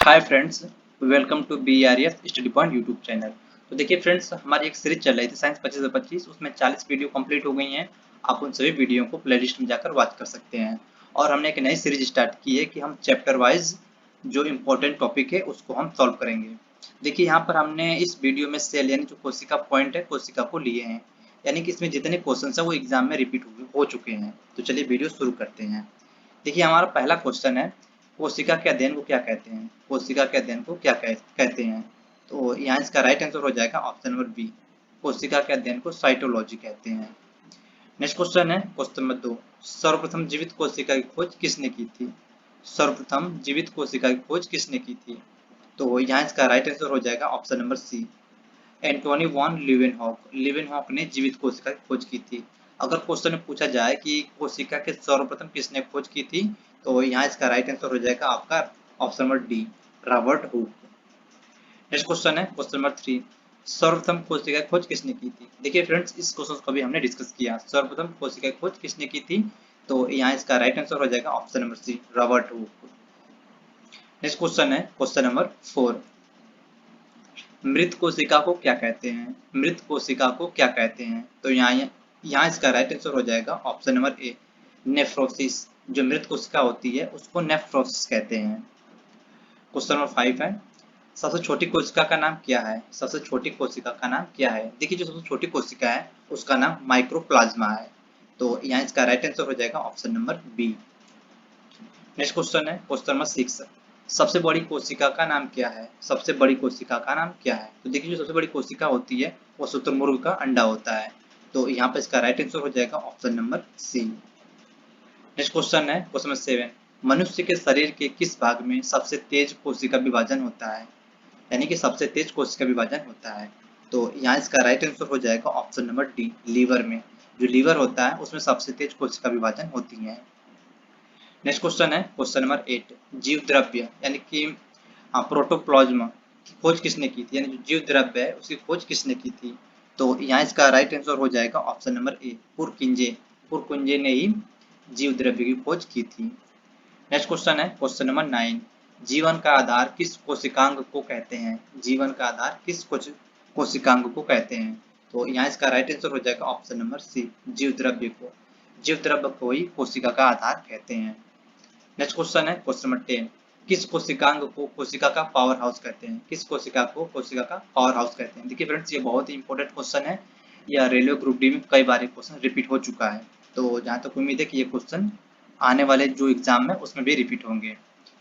Hi friends, welcome to BRF study point YouTube channel. तो देखिए friends, हमारी एक सीरीज चल रही थी साइंस 25 उसमें 40 वीडियो कंप्लीट हो गई हैं। आप उन सभी वीडियो को प्लेलिस्ट में जाकर वॉच कर सकते हैं। और हमने एक नई सीरीज स्टार्ट की है कि हम चैप्टर वाइज जो इम्पोर्टेंट टॉपिक है उसको हम सॉल्व करेंगे। देखिए यहाँ पर हमने इस वीडियो में सेल यानी जो कोशिका पॉइंट है कोशिका को लिए हैं, यानी कि इसमें जितने क्वेश्चन है वो एग्जाम में रिपीट हो चुके हैं। तो चलिए वीडियो शुरू करते हैं। देखिए हमारा पहला क्वेश्चन है, कोशिका के अध्ययन को क्या कहते हैं? कोशिका के अध्ययन को क्या कहते हैं? तो यहाँ इसका राइट आंसर हो जाएगा ऑप्शन नंबर बी, कोशिका के अध्ययन को साइटोलॉजी कहते हैं। नेक्स्ट क्वेश्चन है क्वेश्चन नंबर 2, सर्वप्रथम जीवित कोशिका की खोज किसने की थी? सर्वप्रथम जीवित कोशिका की खोज किसने की थी? तो यहाँ इसका राइट आंसर हो जाएगा option number C, Antonie van Leeuwenhoek. Leeuwenhoek ने जीवित कोशिका की खोज की थी। अगर क्वेश्चन में पूछा जाए कि कोशिका के सर्वप्रथम किसने खोज की थी, तो यहाँ इसका राइट आंसर हो जाएगा आपका option number D, Robert Hooke. Next question है क्वेश्चन नंबर 3, सर्वप्रथम कोशिका की खोज किसने की थी? देखिए फ्रेंड्स, इस क्वेश्चन को भी हमने डिस्कस किया। सर्वप्रथम कोशिका की खोज किसने की थी? तो यहाँ इसका राइट आंसर हो जाएगा option number C, Robert Hooke. Next question है क्वेश्चन नंबर 4, मृत कोशिका को क्या कहते हैं? मृत कोशिका को क्या कहते हैं? तो यहाँ इसका राइट आंसर हो जाएगा ऑप्शन नंबर ए, नेफ्रोसिस। जो मृत कोशिका होती है उसको नेफ्रोसिस कहते हैं। क्वेश्चन नंबर 5 है, सबसे छोटी कोशिका का नाम क्या है? सबसे छोटी कोशिका का नाम क्या है? देखिए जो सबसे छोटी कोशिका है उसका नाम माइक्रोप्लाज्मा है। तो यहाँ इसका राइट आंसर हो जाएगा option number B. Next question है क्वेश्चन नंबर 6, सबसे बड़ी कोशिका का नाम क्या है? सबसे बड़ी कोशिका का नाम क्या है? तो देखिए जो सबसे बड़ी कोशिका होती है वो शुतुरमुर्ग का अंडा होता है। तो यहाँ पर इसका राइट आंसर हो जाएगा option number C. Next question है क्वेश्चन नंबर 7, मनुष्य के शरीर के किस भाग में सबसे तेज कोशिका विभाजन होता है? यानी कि सबसे तेज कोशिका विभाजन होता है। तो यहाँ इसका राइट आंसर हो जाएगा ऑप्शन नंबर डी, लीवर में। जो लीवर होता है उसमें सबसे तेज कोशिका विभाजन होती है। नेक्स्ट क्वेश्चन है क्वेश्चन नंबर 8, जीव द्रव्य यानी कि प्रोटोप्लाज्मा की खोज किसने की थी? यानी जो जीव द्रव्य है उसकी खोज किसने की थी? तो यहाँ इसका राइट आंसर हो जाएगा ऑप्शन नंबर ए, पुरकिंजे। पुरकिंजे ने ही जीव द्रव्य की खोज की थी। नेक्स्ट क्वेश्चन है क्वेश्चन नंबर 9, जीवन का आधार किस कोशिकांग को कहते हैं? जीवन का आधार किस कोशिकांग को कहते हैं? तो यहाँ इसका राइट आंसर हो जाएगा ऑप्शन नंबर सी, जीव द्रव्य को। जीव द्रव्य को ही कोशिका का आधार कहते हैं। नेक्स्ट क्वेश्चन है क्वेश्चन नंबर 10, किस कोशिकांग को कोशिका का पावर हाउस कहते हैं? किस कोशिका को कोशिका का पावर हाउस कहते हैं? देखिए फ्रेंड्स, ये बहुत ही इंपॉर्टेंट क्वेश्चन है। यह रेलवे ग्रुप डी में कई बार क्वेश्चन रिपीट हो चुका है। तो जहाँ तक उम्मीद है कि ये क्वेश्चन आने वाले जो एग्जाम है उसमें भी रिपीट होंगे।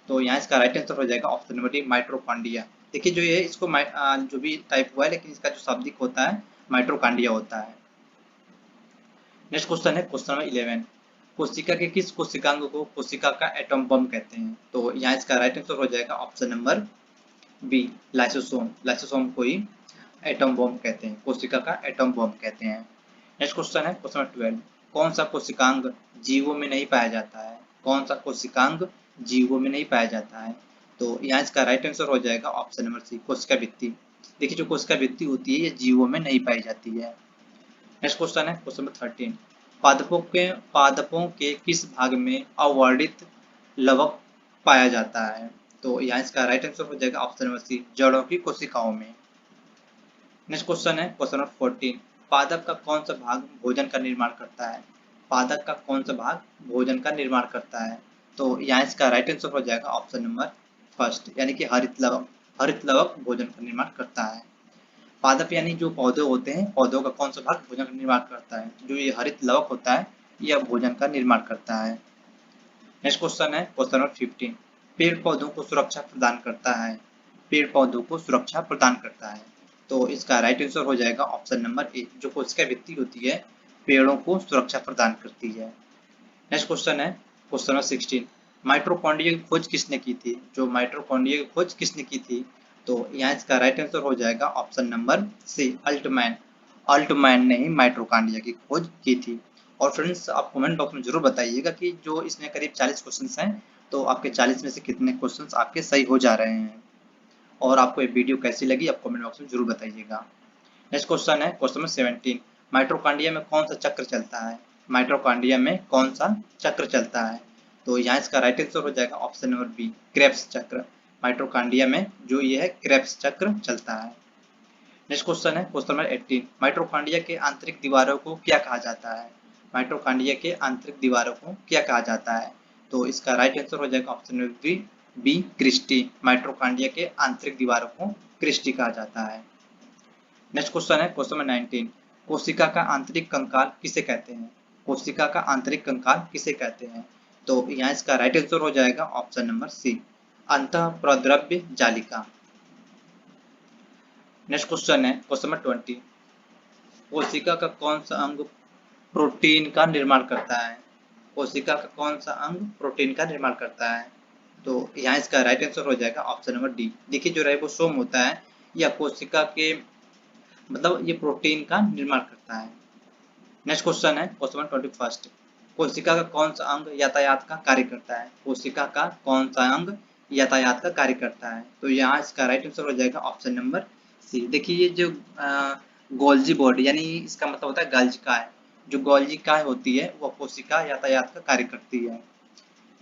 तो यहाँ इसका राइट आंसर हो जाएगा ऑप्शन नंबर डी, माइट्रोकॉन्ड्रिया। देखिए जो ये इसको जो भी टाइप हुआ है लेकिन इसका जो शाब्दिक होता है माइट्रोकॉन्ड्रिया होता है। नेक्स्ट क्वेश्चन है क्वेश्चन नंबर 11, कोशिका के किस कोशिकांग को कोशिका का एटम बम कहते हैं? तो यहाँ इसका राइट आंसर हो जाएगा option number B, lysosome. Lysosome को ही एटम बम कहते हैं, कोशिका का एटम बम कहते हैं। नेक्स्ट क्वेश्चन है क्वेश्चन नंबर 12, कौन सा कोशिकांग जीवों में नहीं पाया जाता है? कौन सा कोशिकांग जीवों में नहीं पाया जाता है? तो यहाँ इसका राइट आंसर हो जाएगा ऑप्शन नंबर सी, कोशिका भित्ति। देखिए जो कोशिका भित्ति होती है ये जीवों में नहीं पाई जाती है। नेक्स्ट क्वेश्चन है क्वेश्चन नंबर 13, पादपों के किस भाग में अवर्णित लवक पाया जाता है? तो यहाँ इसका राइट आंसर हो जाएगा ऑप्शन नंबर सी, जड़ों की कोशिकाओं में। नेक्स्ट क्वेश्चन है क्वेश्चन नंबर 14, पादप का कौन सा भाग भोजन का निर्माण करता है? पादप का कौन सा भाग भोजन का निर्माण करता है? तो यहाँ इसका राइट आंसर हो जाएगा ऑप्शन नंबर फर्स्ट, यानी कि हरित लवक। हरित लवक भोजन का निर्माण करता है। पादप यानी जो पौधे होते हैं, पौधों का कौन सा भाग भोजन का निर्माण करता है? जो ये हरित लवक होता है यह भोजन का निर्माण करता है। नेक्स्ट क्वेश्चन है क्वेश्चन नंबर 15, पेड़ पौधों को सुरक्षा प्रदान करता है? पेड़ पौधों को सुरक्षा प्रदान करता है। तो इसका राइट आंसर हो जाएगा ऑप्शन नंबर ए, जो कोशिका भित्ति होती है पेड़ों को सुरक्षा प्रदान करती है। नेक्स्ट क्वेश्चन है क्वेश्चन नंबर 16, माइटोकॉन्ड्रिया की खोज किसने की थी? जो माइटोकॉन्ड्रिया की खोज किसने की थी? तो यहाँ इसका राइट आंसर हो जाएगा option number C, Altmann. Altmann ने ही माइटोकॉन्ड्रिया की खोज की थी। और फ्रेंड्स, आप कमेंट बॉक्स में जरूर बताइएगा कि जो इसमें करीब 40 क्वेश्चंस हैं तो आपके 40 में से कितने क्वेश्चंस आपके सही हो जा रहे हैं। और आपको ये वीडियो कैसी लगी आप कमेंट बॉक्स में जरूर बताइएगा। नेक्स्ट क्वेश्चन है क्वेश्चन नंबर 17, माइटोकॉन्ड्रिया में कौन सा चक्र चलता है? माइटोकॉन्ड्रिया में कौन सा चक्र चलता है? तो यहाँ इसका राइट आंसर हो जाएगा ऑप्शन नंबर बी, क्रेब्स चक्र। माइटोकॉन्ड्रिया में जो ये है क्रेब्स चक्र चलता है। नेक्स्ट क्वेश्चन है क्वेश्चन नंबर 18, माइटोकॉन्ड्रिया के आंतरिक दीवारों को क्या कहा जाता है? माइटोकॉन्ड्रिया के आंतरिक दीवारों को क्या कहा जाता है? तो इसका राइट आंसर हो जाएगा option number B, cristae. Mitochondria के आंतरिक दीवारों को क्रिस्टी कहा जाता है। नेक्स्ट क्वेश्चन है क्वेश्चन नंबर 19, कोशिका का आंतरिक कंकाल किसे कहते हैं? कोशिका का आंतरिक कंकाल किसे कहते हैं? तो यहाँ इसका राइट आंसर हो जाएगा ऑप्शन नंबर सी, अंतःप्रद्रव्य जालिका। नेक्स्ट क्वेश्चन है क्वेश्चन नंबर 20, कोशिका का कौन सा अंग प्रोटीन का निर्माण करता है? कोशिका का कौन सा अंग प्रोटीन का निर्माण करता है? तो यहाँ इसका राइट आंसर हो जाएगा ऑप्शन नंबर डी। देखिए जो राइबोसोम होता है या कोशिका के मतलब ये प्रोटीन का निर्माण करता है। नेक्स्ट क्वेश्चन है क्वेश्चन नंबर 21, कोशिका का कौन सा अंग यातायात का कार्य करता है? कोशिका का कौन सा अंग यातायात का कार्य करता है? तो यहाँ इसका राइट आंसर हो जाएगा ऑप्शन नंबर सी। देखिए ये जो गोल्जी बॉडी यानी इसका मतलब होता है गाल्जिकाय, जो गोल्जिकाय होती है वह कोशिका यातायात का कार्य करती है।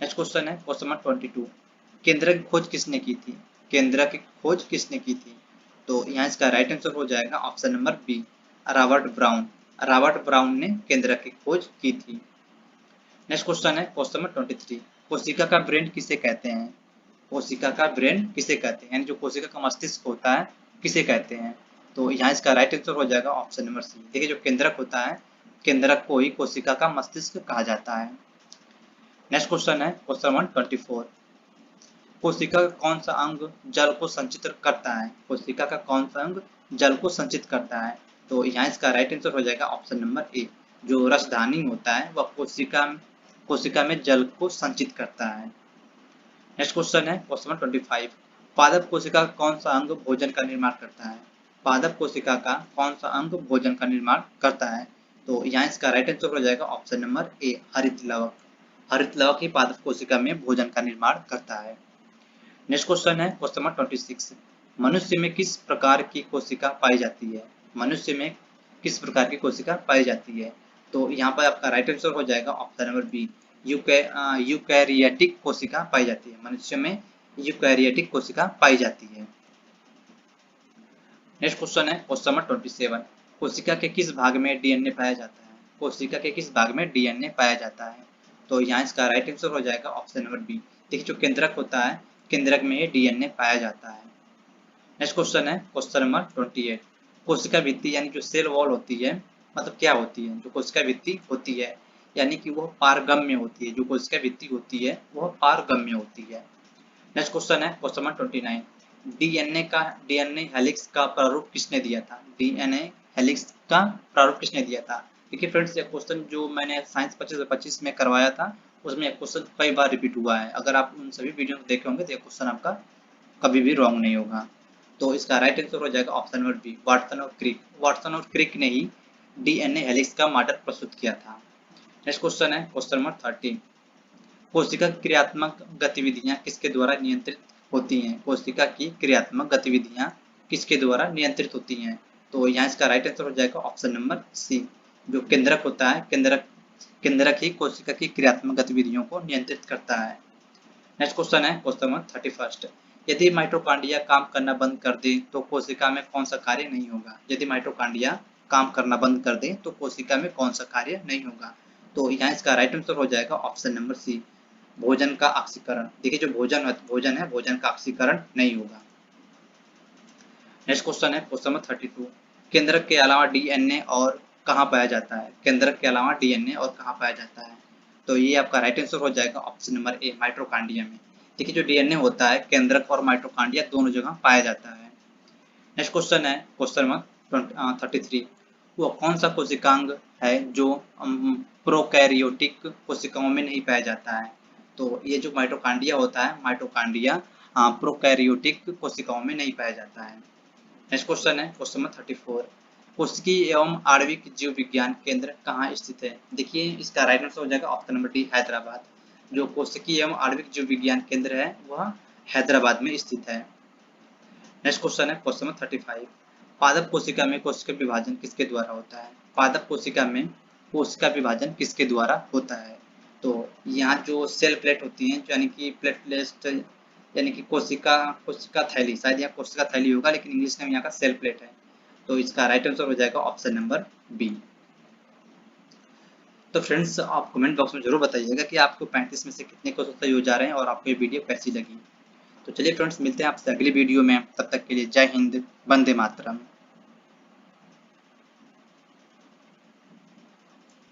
नेक्स्ट क्वेश्चन है क्वेश्चन नंबर 22, केंद्रक की खोज किसने की थी? केंद्रक की खोज किसने की थी? तो यहाँ इसका राइट आंसर हो जाएगा option number B, Robert Brown. Robert Brown ने केंद्रक की खोज की थी। नेक्स्ट क्वेश्चन है क्वेश्चन नंबर 23, कोशिका का ब्रेन किसे कहते हैं? कोशिका का ब्रेन किसे कहते हैं, यानी जो कोशिका का मस्तिष्क होता है किसे कहते हैं? तो यहाँ इसका राइट आंसर हो जाएगा ऑप्शन नंबर सी। देखिए जो केंद्रक होता है, केंद्रक को ही कोशिका का मस्तिष्क कहा जाता है। नेक्स्ट क्वेश्चन है क्वेश्चन नंबर 24, कोशिका का कौन सा अंग जल को संचित करता है? कोशिका का कौन सा अंग जल को संचित करता है? तो यहाँ इसका राइट आंसर हो जाएगा ऑप्शन नंबर ए, जो रसधानी होता है वह कोशिका में जल को संचित करता है। नेक्स्ट क्वेश्चन है क्वेश्चन नंबर 25, पादप कोशिका का कौन सा अंग भोजन का निर्माण करता है? पादप कोशिका का कौन सा अंग भोजन का निर्माण करता है? तो यहाँ इसका राइट आंसर हो जाएगा ऑप्शन नंबर ए, हरित लवक। हरित लवक ही पादप कोशिका में भोजन का निर्माण करता है। नेक्स्ट क्वेश्चन है क्वेश्चन नंबर 26, मनुष्य में किस प्रकार की कोशिका पाई जाती है? मनुष्य में किस प्रकार की कोशिका पाई जाती है? तो यहाँ पर आपका राइट आंसर हो जाएगा ऑप्शन नंबर बी, यूकैरियोटिक कोशिका पाई जाती है। मनुष्य में यूकैरियोटिक कोशिका पाई जाती है। नेक्स्ट क्वेश्चन है क्वेश्चन नंबर 27, कोशिका के किस भाग में डीएनए पाया जाता है? कोशिका के किस भाग में डीएनए पाया जाता है? तो यहाँ इसका राइट आंसर हो जाएगा ऑप्शन नंबर बी। देखिए जो केंद्रक होता है, केंद्रक में ही डीएनए पाया जाता है। नेक्स्ट क्वेश्चन है क्वेश्चन नंबर 28, कोशिका भित्ति यानी जो सेल वॉल होती है मतलब क्या होती है? जो कोशिका भित्ति होती है यानी कि वह पारगम्य होती है। जो कोशिका भित्ति होती है वह पारगम्य होती है। नेक्स्ट क्वेश्चन है क्वेश्चन नंबर 29, डीएनए हेलिक्स का प्रारूप किसने दिया था? डीएनए हेलिक्स का प्रारूप किसने दिया था? देखिए फ्रेंड्स ये क्वेश्चन जो मैंने साइंस 25 में करवाया था उसमें क्वेश्चन कई बार रिपीट हुआ है। अगर आप उन सभी वीडियो को देखे होंगे तो ये क्वेश्चन आपका कभी भी रॉन्ग नहीं होगा। तो इसका राइट आंसर हो जाएगा ऑप्शन नंबर बी, वाटसन और क्रिक। वाटसन और क्रिक ने ही डीएनए हेलिक्स का मॉडल प्रस्तुत किया था। नेक्स्ट क्वेश्चन है क्वेश्चन नंबर 30, कोशिका की क्रियात्मक गतिविधियां किसके द्वारा नियंत्रित होती हैं? कोशिका की क्रियात्मक गतिविधियां किसके द्वारा नियंत्रित होती हैं? तो यहाँ इसका राइट आंसर हो जाएगा ऑप्शन नंबर सी, जो केंद्रक होता है, केंद्रक ही कोशिका की क्रियात्मक गतिविधियों को नियंत्रित करता है। नेक्स्ट क्वेश्चन है क्वेश्चन नंबर 31, यदि माइटोकॉन्ड्रिया काम करना बंद कर दे तो कोशिका में कौन सा कार्य नहीं होगा? यदि माइटोकॉन्ड्रिया काम करना बंद कर दे तो कोशिका में कौन सा कार्य नहीं होगा? तो यहाँ इसका राइट आंसर हो जाएगा ऑप्शन नंबर सी, भोजन का ऑक्सीकरण। देखिए जो भोजन है भोजन का ऑक्सीकरण नहीं होगा। नेक्स्ट क्वेश्चन है क्वेश्चन नंबर 32, केंद्रक के अलावा डीएनए और कहाँ पाया जाता है? केंद्रक के अलावा डीएनए और कहाँ पाया जाता है? तो ये आपका राइट आंसर हो जाएगा ऑप्शन नंबर ए, माइटोकॉन्ड्रिया में। देखिए जो डीएनए होता है केंद्रक और माइटोकॉन्ड्रिया दोनों जगह पाया जाता है। नेक्स्ट क्वेश्चन है क्वेश्चन नंबर 33, वो कौन सा कोशिकांग है जो प्रोकैरियोटिक कोशिकाओं में नहीं पाया जाता है? तो ये जो माइटोकॉन्ड्रिया होता है, माइटोकॉन्ड्रिया प्रोकैरियोटिक कोशिकाओं में नहीं पाया जाता है। नेक्स्ट क्वेश्चन है क्वेश्चन नंबर 34, कोशिकीय एवं आणविक जीव विज्ञान केंद्र कहाँ स्थित है? देखिए इसका राइट आंसर हो जाएगा ऑप्शन नंबर डी, हैदराबाद। जो कोशिकीय एवं आणविक जीव विज्ञान केंद्र है वह हैदराबाद में स्थित है। नेक्स्ट क्वेश्चन है क्वेश्चन नंबर 35, पादप कोशिका में कोशिका विभाजन किसके द्वारा होता है? पादप कोशिका में कोशिका विभाजन किसके द्वारा होता है? तो यहाँ जो सेल प्लेट होती है यानी कि प्लेटलेट यानी कि कोशिका कोशिका थैली, शायद यहाँ कोशिका थैली होगा, लेकिन इंग्लिश नेम यहाँ का सेल प्लेट है। तो इसका राइट आंसर हो जाएगा ऑप्शन नंबर बी। तो फ्रेंड्स आप कमेंट बॉक्स में जरूर बताइएगा कि आपको 35 में से कितने क्वेश्चन सही हो जा रहे हैं और आपको ये वीडियो कैसी लगी। तो चलिए फ्रेंड्स, मिलते हैं आपसे अगली वीडियो में, तब तक के लिए जय हिंद, वंदे मातरम।